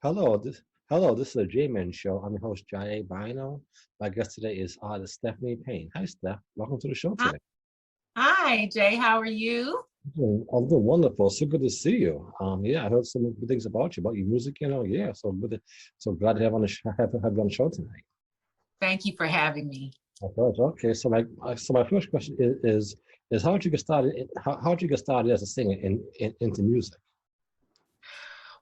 Hello, this is a J-Man show. I'm your host, Jai Bino. My guest today is artist Stephanie Payne. Hi, Steph. Welcome to the show Hi, today. hi, Jay. How are you? I'm doing wonderful. So good to see you. Yeah, I heard some good things about your music. Yeah. So good. So glad to have you on the show tonight. Thank you for having me. Of course. Okay. So my first question is how did you get started? How did you get started as a singer into music?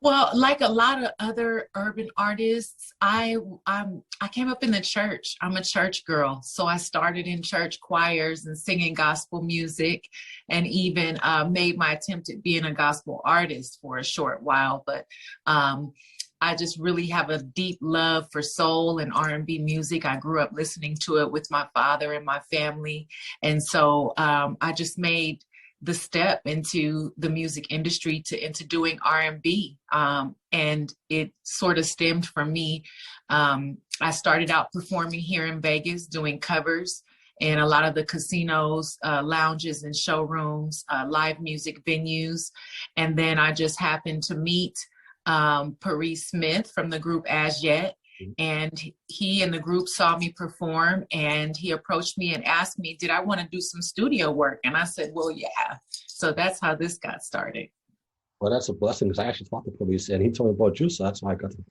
Well, like a lot of other urban artists, I came up in the church. I'm a church girl, so I started in church choirs and singing gospel music, and even made my attempt at being a gospel artist for a short while. But I just really have a deep love for soul and R&B music. I grew up listening to it with my father and my family, and so I just made the step into the music industry into doing R&B. And it sort of stemmed from me. I started out performing here in Vegas, doing covers in a lot of the casinos, lounges and showrooms, live music venues. And then I just happened to meet Paris Smith from the group As Yet. And he and the group saw me perform, and he approached me and asked me, did I want to do some studio work? And I said, well, yeah. So that's how this got started. Well, that's a blessing because I actually talked to police and he told me about you, so that's why I got to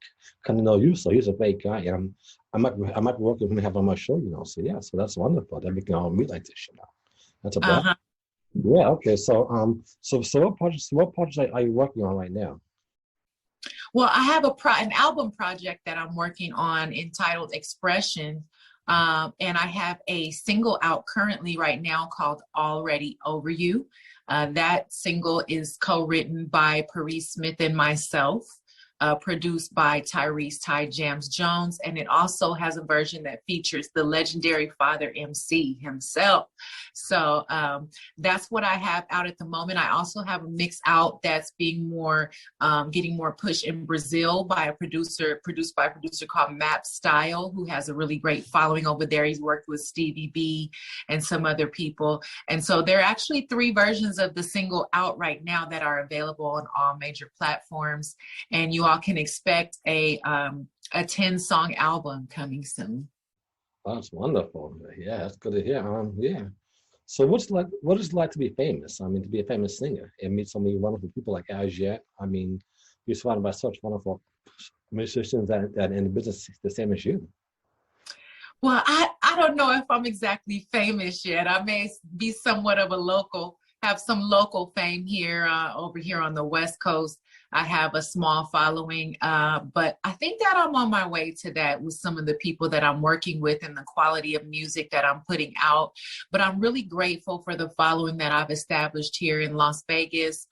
kind of know you. So he's a great guy, and I might be working with him have on my show, So yeah, so that's wonderful that we can all meet like this. That's a blessing. Uh-huh. Yeah. Okay. So what projects are you working on right now? Well, I have an album project that I'm working on entitled Expression. And I have a single out currently right now called Already Over You. That single is co-written by Paris Smith and myself, produced by Tyrese Ty Jams Jones. And it also has a version that features the legendary Father MC himself. So that's what I have out at the moment. I also have a mix out that's being getting more push in Brazil by produced by a producer called Map Style, who has a really great following over there. He's worked with Stevie B and some other people. And so there are actually 3 versions of the single out right now that are available on all major platforms. And you all can expect a 10-song album coming soon. That's wonderful. Yeah, that's good to hear. Yeah. So what is it like to be famous? I mean, to be a famous singer and meet so many wonderful people like As Yet. I mean, you're surrounded by such wonderful musicians that in the business the same as you. Well, I don't know if I'm exactly famous yet. I may be somewhat of a local, have some local fame here, over here on the West Coast. I have a small following, but I think that I'm on my way to that with some of the people that I'm working with and the quality of music that I'm putting out. But I'm really grateful for the following that I've established here in Las Vegas,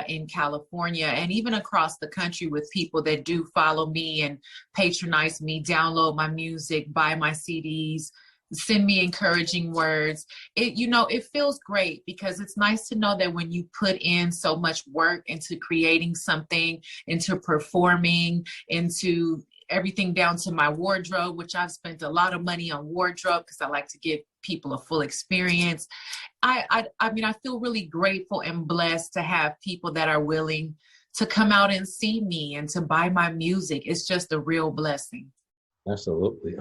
in California, and even across the country with people that do follow me and patronize me, download my music, buy my CDs, send me encouraging words. It feels great because it's nice to know that when you put in so much work into creating something, into performing, into everything down to my wardrobe, which I've spent a lot of money on wardrobe because I like to give people a full experience. I mean, I feel really grateful and blessed to have people that are willing to come out and see me and to buy my music. It's just a real blessing. Absolutely.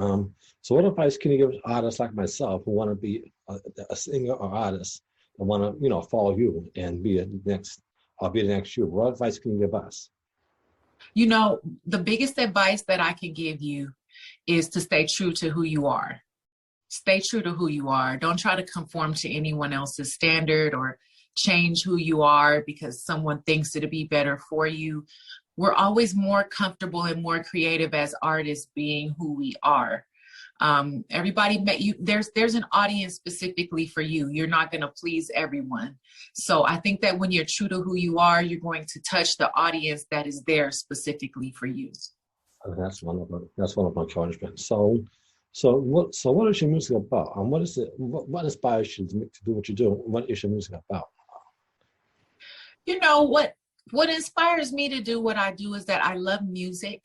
So what advice can you give artists like myself who want to be a singer or artist and want to, follow you and be the next you? What advice can you give us? The biggest advice that I can give you is to stay true to who you are. Stay true to who you are. Don't try to conform to anyone else's standard or change who you are because someone thinks it'll be better for you. We're always more comfortable and more creative as artists being who we are. Everybody met you. There's an audience specifically for you. You're not going to please everyone. So I think that when you're true to who you are, you're going to touch the audience that is there specifically for you. That's wonderful. That's one of my encouragement. So what is your music about? And what inspires you to do what you do? What is your music about? What inspires me to do what I do is that I love music.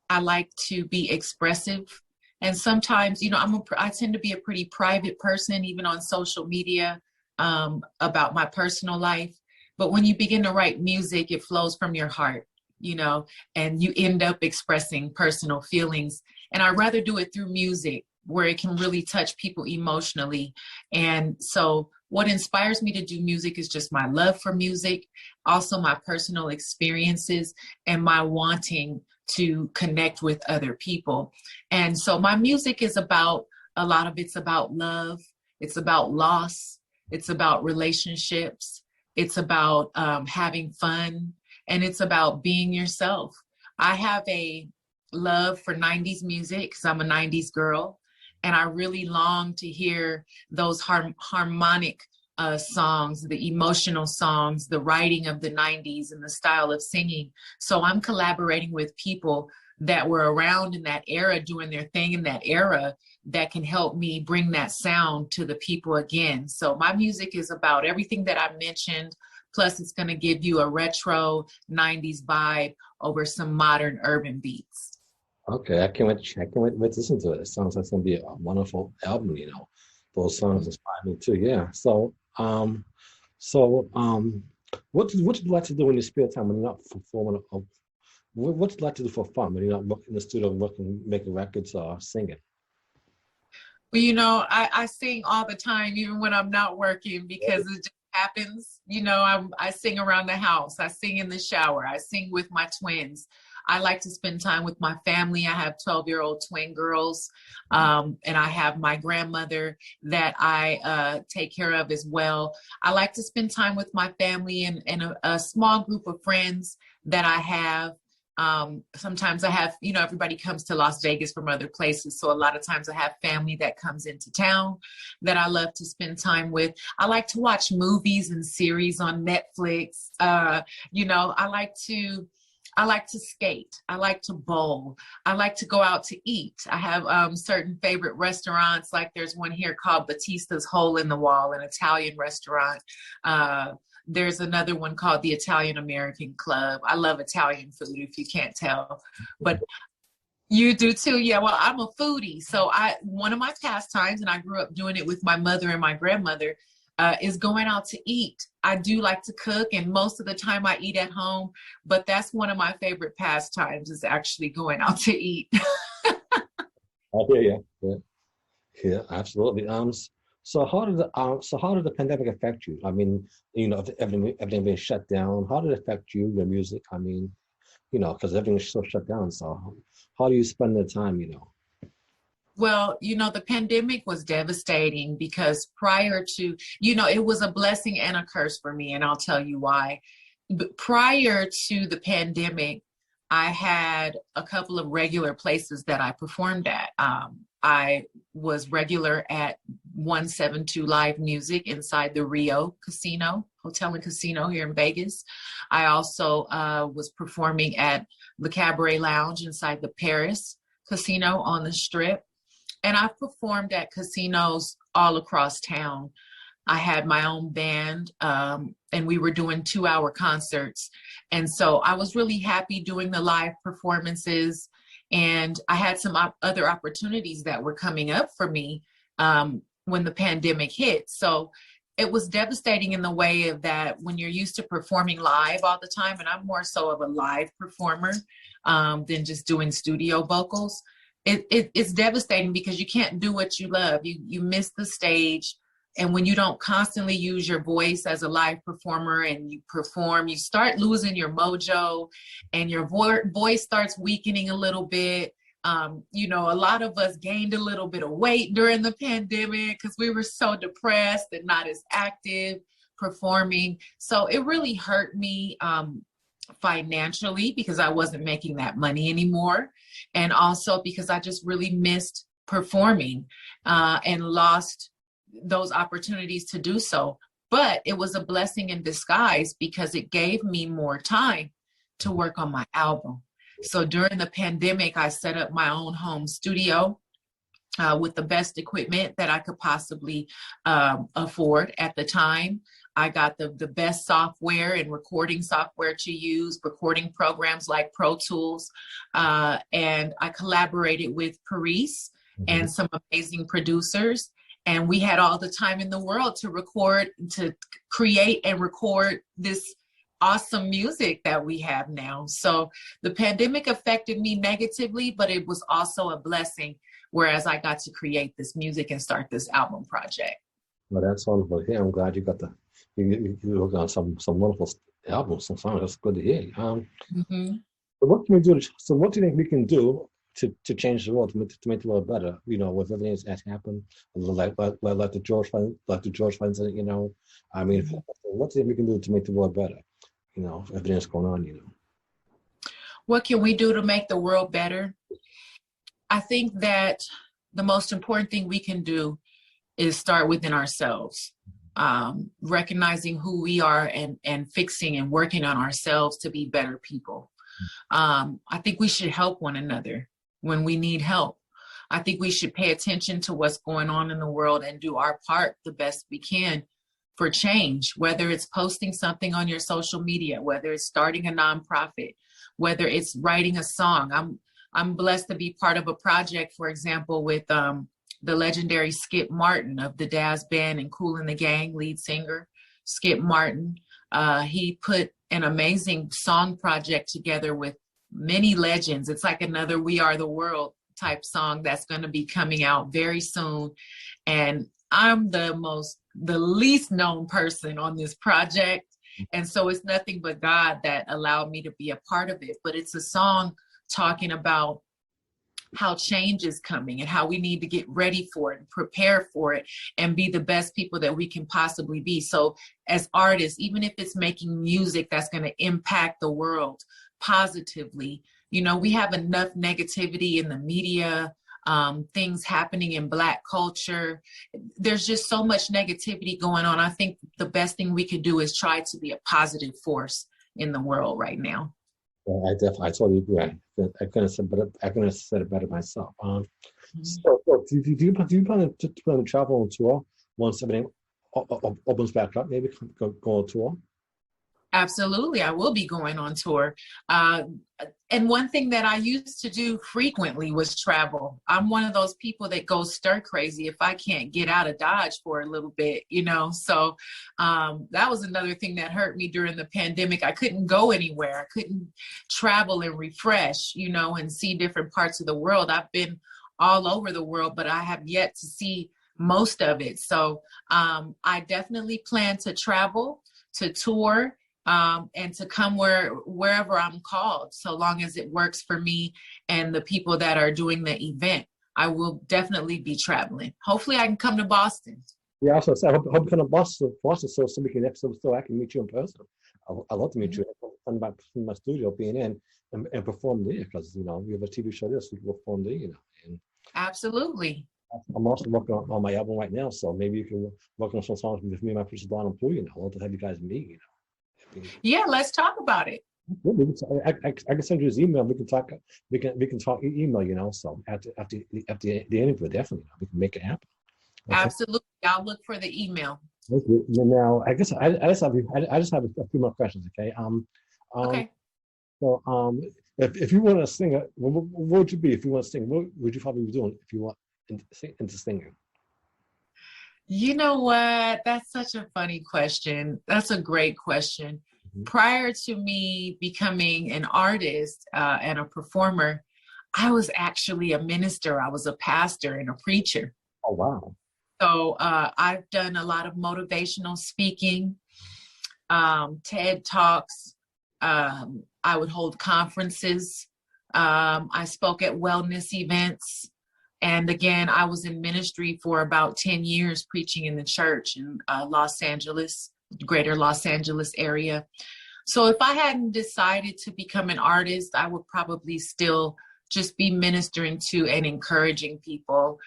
I like to be expressive. And sometimes, I tend to be a pretty private person, even on social media, about my personal life. But when you begin to write music, it flows from your heart. you know, and you end up expressing personal feelings. And I'd rather do it through music where it can really touch people emotionally. And so what inspires me to do music is just my love for music, also my personal experiences, and my wanting to connect with other people. And so my music is about, a lot of it's about love, it's about loss, it's about relationships, it's about having fun, and it's about being yourself. I have a love for 90s music because I'm a 90s girl, and I really long to hear those harmonic songs, the emotional songs, the writing of the 90s and the style of singing. So I'm collaborating with people that were around in that era, doing their thing in that era, that can help me bring that sound to the people again. So my music is about everything that I mentioned, plus it's going to give you a retro 90s vibe over some modern urban beats. Okay, I can't wait. I can't wait to listen to it. It sounds like it's gonna be a wonderful album. You know, those songs inspire me too. Yeah. So, what would you like to do in your spare time when you're not performing? What do you like to do for fun when you're not working in the studio, working, making records, or singing? Well, you know, I sing all the time, even when I'm not working, because it just happens. You know, I sing around the house. I sing in the shower. I sing with my twins. I like to spend time with my family. I have 12-year-old twin girls, and I have my grandmother that I take care of as well. I like to spend time with my family and a small group of friends that I have. Sometimes I have, you know, everybody comes to Las Vegas from other places. So a lot of times I have family that comes into town that I love to spend time with. I like to watch movies and series on Netflix. You know, I like to skate. I like to bowl. I like to go out to eat. I have certain favorite restaurants. Like there's one here called Batista's Hole in the Wall, an Italian restaurant. There's another one called the Italian American Club. I love Italian food, if you can't tell. But you do too? Yeah, well, I'm a foodie. So one of my pastimes, and I grew up doing it with my mother and my grandmother, is going out to eat. I do like to cook, and most of the time I eat at home, but that's one of my favorite pastimes, is actually going out to eat. I hear you. Yeah, yeah, absolutely. So how did the pandemic affect you? I mean, you know, everything being shut down, how did it affect you, your music? I mean, you know, because everything's so shut down. So how do you spend the time, you know? Well, you know, the pandemic was devastating because prior to, you know, it was a blessing and a curse for me, and I'll tell you why. But prior to the pandemic, I had a couple of regular places that I performed at. I was regular at 172 Live Music inside the Rio Hotel and Casino here in Vegas. I also was performing at the Cabaret Lounge inside the Paris Casino on the Strip. And I've performed at casinos all across town. I had my own band, and we were doing 2-hour concerts. And so I was really happy doing the live performances. And I had some other opportunities that were coming up for me when the pandemic hit. So it was devastating in the way of that when you're used to performing live all the time, and I'm more so of a live performer than just doing studio vocals. It's devastating because you can't do what you love. You miss the stage. And when you don't constantly use your voice as a live performer and you perform, you start losing your mojo and your voice starts weakening a little bit. You know, a lot of us gained a little bit of weight during the pandemic because we were so depressed and not as active performing. So it really hurt me financially because I wasn't making that money anymore. And also because I just really missed performing and lost those opportunities to do so. But it was a blessing in disguise because it gave me more time to work on my album. So during the pandemic, I set up my own home studio with the best equipment that I could possibly afford at the time. I got the best software and recording software to use, recording programs like Pro Tools. And I collaborated with Paris and some amazing producers. And we had all the time in the world to record, to create and record this awesome music that we have now. So the pandemic affected me negatively, but it was also a blessing, whereas I got to create this music and start this album project. Well, that's wonderful. Yeah, I'm glad you got you worked on some wonderful albums, some songs. That's good to hear. Mm-hmm. So what can we do? So what do you think we can do to change the world, to make the world better? You know, with everything that's happened, like the George Floyd incident. You know, I mean, Mm-hmm. what do you think we can do to make the world better? You know, everything that's going on. You know, What can we do to make the world better? I think that the most important thing we can do is start within ourselves, recognizing who we are and fixing and working on ourselves to be better people. I think we should help one another when we need help. I think we should pay attention to what's going on in the world and do our part the best we can for change, whether it's posting something on your social media, whether it's starting a nonprofit, whether it's writing a song. I'm blessed to be part of a project, for example, with the legendary Skip Martin of the Dazz Band and Kool and the Gang, lead singer, Skip Martin. He put an amazing song project together with many legends. It's like another We Are the World type song that's going to be coming out very soon. And I'm the least known person on this project. And so it's nothing but God that allowed me to be a part of it. But it's a song talking about how change is coming and how we need to get ready for it and prepare for it and be the best people that we can possibly be. So as artists, even if it's making music that's going to impact the world positively, you know, we have enough negativity in the media, things happening in Black culture. There's just so much negativity going on. I think the best thing we could do is try to be a positive force in the world right now. I totally agree. I couldn't have said it better myself. So do you plan to travel on tour once everything opens back up? Maybe go on tour. Absolutely, I will be going on tour. And one thing that I used to do frequently was travel. I'm one of those people that goes stir crazy if I can't get out of Dodge for a little bit, you know. So that was another thing that hurt me during the pandemic. I couldn't go anywhere. I couldn't travel and refresh, you know, and see different parts of the world. I've been all over the world, but I have yet to see most of it. So I definitely plan to travel, to tour, and to come wherever I'm called, so long as it works for me and the people that are doing the event. I will definitely be traveling. Hopefully I can come to Boston. Yeah, so I hope you come to Boston so we can so I can meet you in person. I'd love to meet you in my studio, being in and perform there, because you know we have a TV show there, so we can perform there, you know. And absolutely. I'm also working on my album right now, so maybe you can work on some songs with me and my producer Donald Pooh. You know, I'd love to have you guys meet. You know. Yeah, let's talk about it. I can send you his email. We can talk. We can talk email. You know, so after the interview, definitely we can make it happen. Okay? Absolutely, I'll look for the email. Okay. Now, I guess I just have a few more questions. Okay. Okay. So, if you want to sing, what would you be if you want to sing? What would you probably be doing if you want into singing? You know what? That's such a funny question. That's a great question. Mm-hmm. Prior to me becoming an artist and a performer, I was actually a minister. I was a pastor and a preacher. Oh, wow. So I've done a lot of motivational speaking, TED Talks. I would hold conferences. I spoke at wellness events. And again, I was in ministry for about 10 years, preaching in the church in Los Angeles, greater Los Angeles area. So if I hadn't decided to become an artist, I would probably still just be ministering to and encouraging people,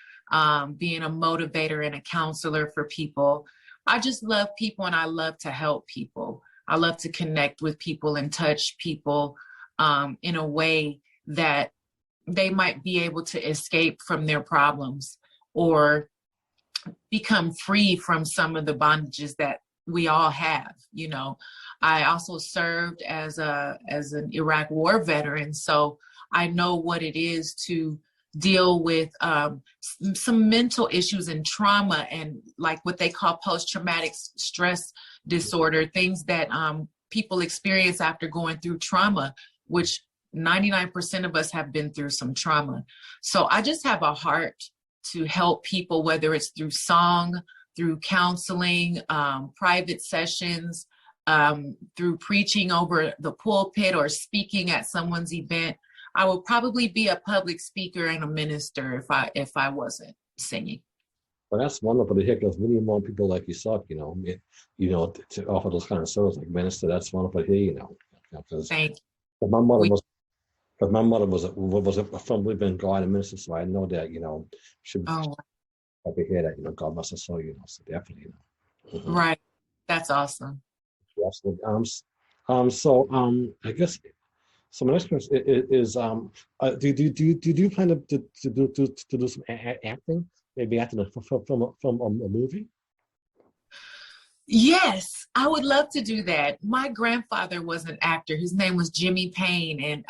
being a motivator and a counselor for people. I just love people and I love to help people. I love to connect with people and touch people in a way that they might be able to escape from their problems or become free from some of the bondages that we all have. You know, I also served as an Iraq war veteran, so I know what it is to deal with some mental issues and trauma and like what they call post-traumatic stress disorder, things that people experience after going through trauma, which 99% of us have been through some trauma. So I just have a heart to help people, whether it's through song, through counseling, private sessions, through preaching over the pulpit or speaking at someone's event. I would probably be a public speaker and a minister if I wasn't singing. Well, that's wonderful to hear, because we need more people like yourself, to offer those kind of services like minister. That's wonderful to hear, because Thank you. my mother was, because my mother was a firm believer in God and minister, so I know that, should happy to hear that, God bless us so, so definitely, Right. That's awesome. Absolutely. I guess, so my next question is, do you plan to do some acting? Maybe acting from a movie? Yes, I would love to do that. My grandfather was an actor. His name was Jimmy Payne, and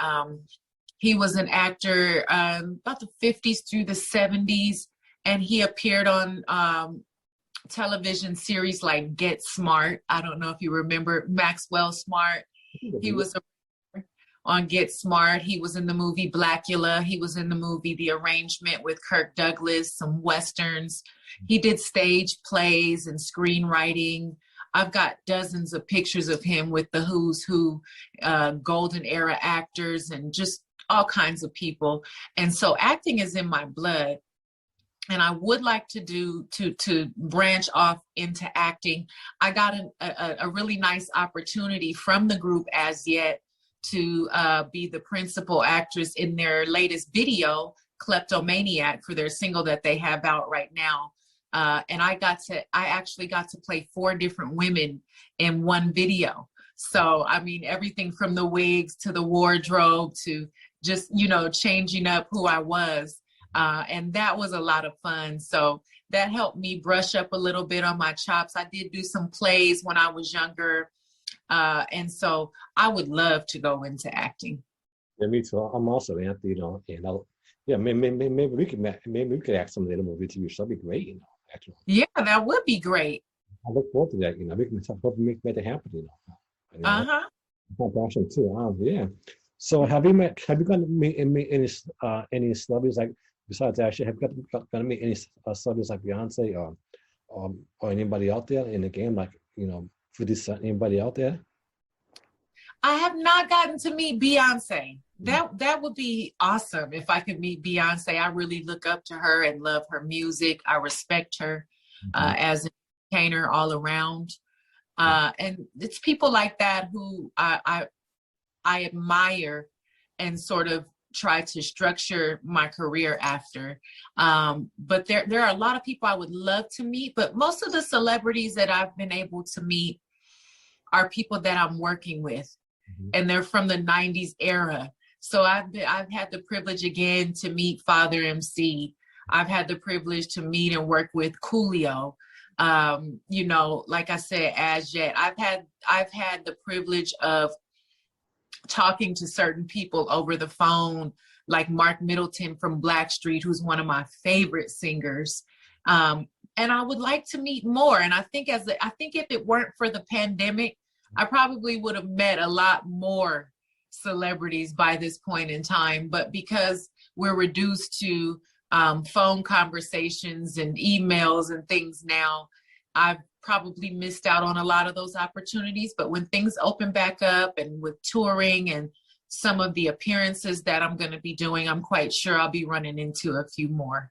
he was an actor about the 50s through the 70s, and he appeared on television series like Get Smart. I don't know if you remember Maxwell Smart. He was on Get Smart. He was in the movie Blackula. He was in the movie The Arrangement with Kirk Douglas, some Westerns. He did stage plays and screenwriting. I've got dozens of pictures of him with the who's who, golden era actors and just all kinds of people. And so acting is in my blood. And I would like to branch off into acting. I got a really nice opportunity from the group As Yet to be the principal actress in their latest video, Kleptomaniac, for their single that they have out right now. And I actually got to play 4 different women in one video. So, I mean, everything from the wigs to the wardrobe to just, changing up who I was. And that was a lot of fun. So that helped me brush up a little bit on my chops. I did do some plays when I was younger. And so I would love to go into acting. Yeah, me too. I'm also Anthony, maybe we could act some of the movie TV shows. That'd be great, actually. Yeah, that would be great. I look forward to that. We can hope make it happen. My passion too. Yeah. So have you gotten to meet any celebrities, like besides Ashley? Have you gotten to meet any celebrities like Beyonce or anybody out there in the game, like anybody out there? I have not gotten to meet Beyonce. That would be awesome if I could meet Beyonce. I really look up to her and love her music. I respect her as an entertainer all around. And it's people like that who I admire and sort of try to structure my career after. But there are a lot of people I would love to meet, but most of the celebrities that I've been able to meet are people that I'm working with, and they're from the 90s era. So I've had the privilege again to meet Father MC. I've had the privilege to meet and work with Coolio. Like I said, As Yet. I've had the privilege of talking to certain people over the phone, like Mark Middleton from Blackstreet, who's one of my favorite singers. And I would like to meet more. And I think if it weren't for the pandemic, I probably would have met a lot more celebrities by this point in time. But because we're reduced to phone conversations and emails and things now, I've probably missed out on a lot of those opportunities. But when things open back up and with touring and some of the appearances that I'm going to be doing, I'm quite sure I'll be running into a few more.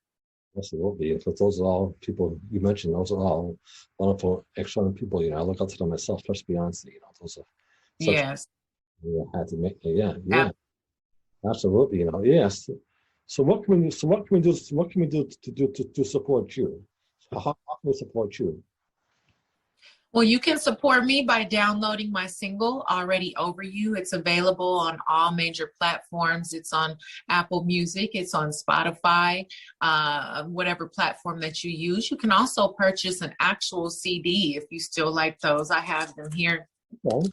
Absolutely. And those are all people you mentioned. Those are all wonderful, excellent people. I look up to them myself, especially Beyonce. Those are yes. Had to make. Yeah. Absolutely. Yes. So what can we do? What can we do to support you? How can we support you? Well, you can support me by downloading my single, Already Over You. It's available on all major platforms. It's on Apple Music. It's on Spotify, whatever platform that you use. You can also purchase an actual CD if you still like those. I have them here. Okay.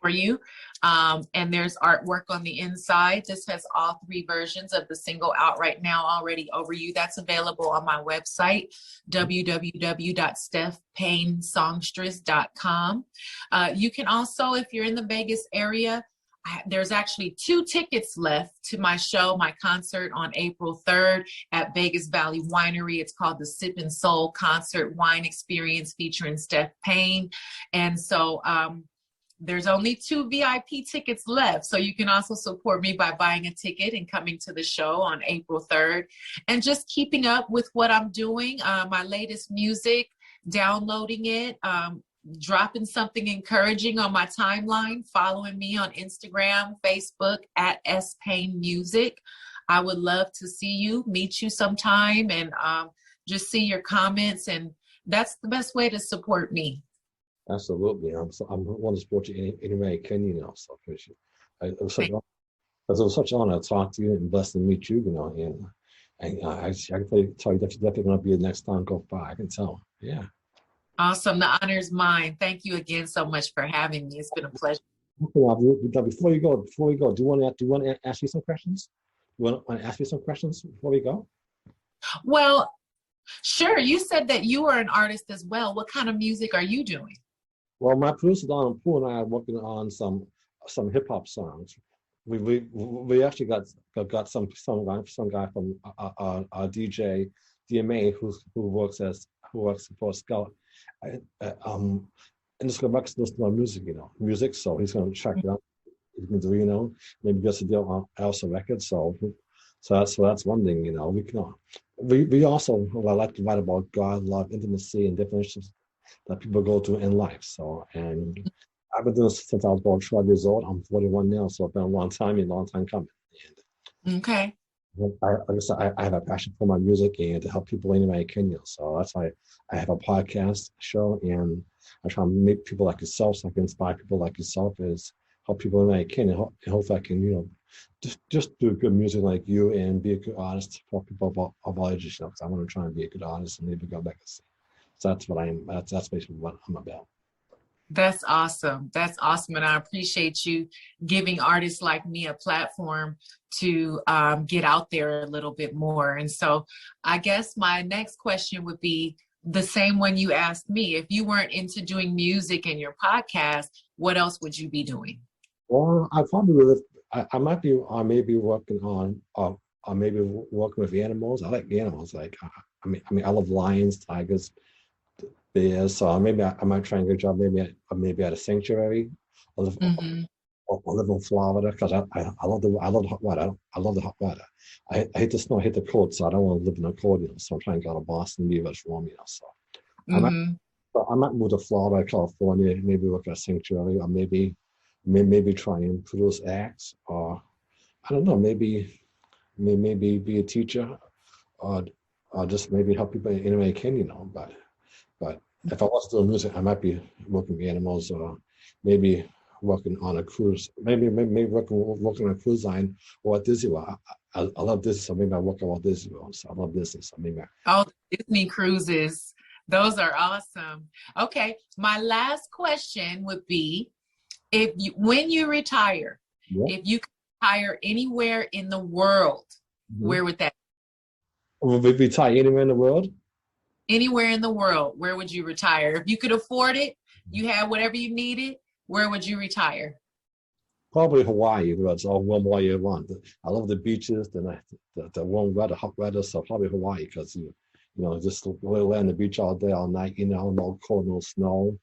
for you. And there's artwork on the inside. This has all 3 versions of the single out right now already over you. That's available on my website, www.stephpaynesongstress.com. You can also, if you're in the Vegas area, there's actually 2 tickets left to my show, my concert on April 3rd at Vegas Valley Winery. It's called the Sip and Soul Concert Wine Experience featuring Steph Payne. And so there's only 2 VIP tickets left. So you can also support me by buying a ticket and coming to the show on April 3rd and just keeping up with what I'm doing, my latest music, downloading it, dropping something encouraging on my timeline, following me on Instagram, Facebook at S Payne Music. I would love to see you, meet you sometime, and just see your comments. And that's the best way to support me. Absolutely. I'm want to support you any way I can, you know. So appreciate it. It was such an honor to talk to you and blessed to meet you, you know. And I can tell you that you're definitely going to be the next time go by. I can tell. Yeah. Awesome. The honor is mine. Thank you again so much for having me. It's been a pleasure. Before we go, do you want to ask me some questions? You want to ask me some questions before we go? Well, sure. You said that you are an artist as well. What kind of music are you doing? Well, my producer Donald Poole and I are working on some hip hop songs. We actually got some guy from our DJ DMA who works for Scout. And just go back to listen to our music. So he's going to check it out. He's going to do, you know, maybe get a deal on Elsa Records. So that's one thing, you know. We also like to write about God, love, intimacy, and different issues that people go through in life. So, and I've been doing this since I was about 12 years old. I'm 41 now, so it's been a long time coming. And okay. I have a passion for my music and to help people anywhere I can. So that's why I have a podcast show, and I try to make people like yourself, so I can inspire people like yourself, is help people anywhere I can, and hopefully I can, you know, just do good music like you and be a good artist for people of all ages. You know, because I want to try and be a good artist and leave a good legacy. So that's what I am. That's basically what I'm about. That's awesome. That's awesome. And I appreciate you giving artists like me a platform to get out there a little bit more. And so I guess my next question would be the same one you asked me. If you weren't into doing music in your podcast, what else would you be doing? Well, I probably would. I might be maybe working on maybe working with animals. I like animals. Like I mean, I love lions, tigers, bears. So maybe I might try and get a job maybe at a sanctuary. I live in Florida because I love the hot weather. I love the hot weather. I hate the snow. I hate the cold. So I don't want to live in the cold. You know. So I'm trying to go to Boston, maybe it's warm. You know. So I might move to Florida, California, maybe work at a sanctuary, or maybe try and produce acts, or I don't know, maybe be a teacher, or just maybe help people any way I can, you know. But if I was doing music, I might be working with animals, or maybe working on a cruise, maybe working on a cruise line, or at Disney World. I love Disney, so maybe I work at Walt Disney World. So I love Disney, so maybe. Disney cruises, those are awesome. Okay, my last question would be, when you retire, if you could retire anywhere in the world, where would that be? Will we retire anywhere in the world? Anywhere in the world, where would you retire? If you could afford it, you had whatever you needed, where would you retire? Probably Hawaii, that's all warm all year long. I love the beaches, the warm weather, hot weather, so probably Hawaii, because you know, just lay on the beach all day, all night, you know, no cold, no snow,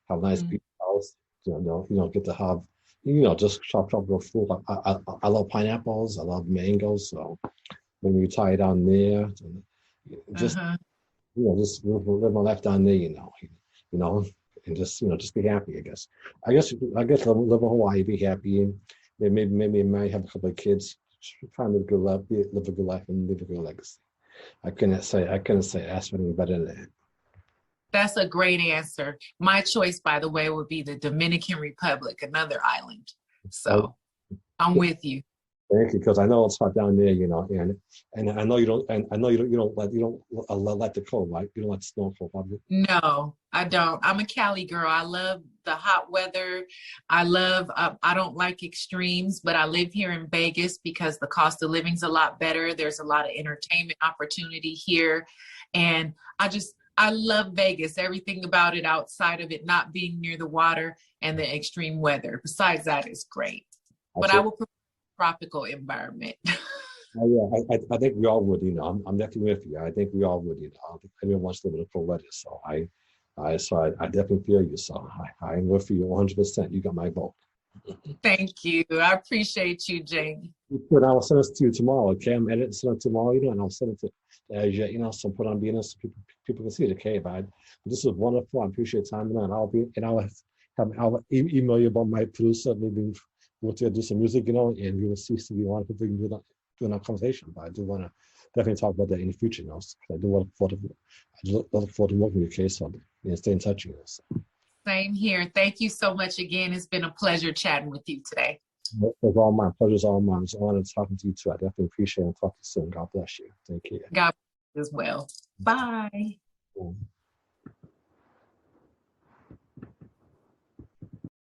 have a nice beach house, you know, get to have, you know, just tropical fruit. I love pineapples, I love mangoes, so when you retire down there, just you know, just live my life down there, you know, and just, you know, just be happy. I guess live in Hawaii, be happy, and maybe might have a couple of kids, try and live a good life, live a good life, and leave a good legacy. I couldn't ask for anything better than that. That's a great answer. My choice, by the way, would be the Dominican Republic, another island. So I'm with you. Thank you, because I know it's hot down there, you know, and I know you don't like the cold, right? You don't like the snow cold, probably. No, I don't. I'm a Cali girl. I love the hot weather. I love, I don't like extremes, but I live here in Vegas because the cost of living's a lot better. There's a lot of entertainment opportunity here. And I love Vegas, everything about it outside of it not being near the water and the extreme weather. Besides that, it's great. But I will prefer a tropical environment. Oh, yeah, I think we all would, you know. I'm definitely with you. I think we all would, you know. I don't think anyone wants to live in a cold weather. So I definitely feel you. So I'm with you 100%. You got my vote. Thank you. I appreciate you, Jamie. And I will send this to you tomorrow, okay? I'm editing it tomorrow, you know, and I'll send it to Asia, you know, so put on BNS so people can see it, okay? But this was wonderful. I appreciate your time, and I'll email you about my producer, maybe we'll do some music, you know, and we will see if we want to do a conversation. But I do want to definitely talk about that in the future, you know. I do look forward to working with you, okay? So stay in touch, you know. So. Same here. Thank you so much again. It's been a pleasure chatting with you today. It's all mine. Pleasure's all mine. It's an honor talking to you too. I definitely appreciate it and talk to you soon. God bless you. Thank you. God bless you as well. Bye.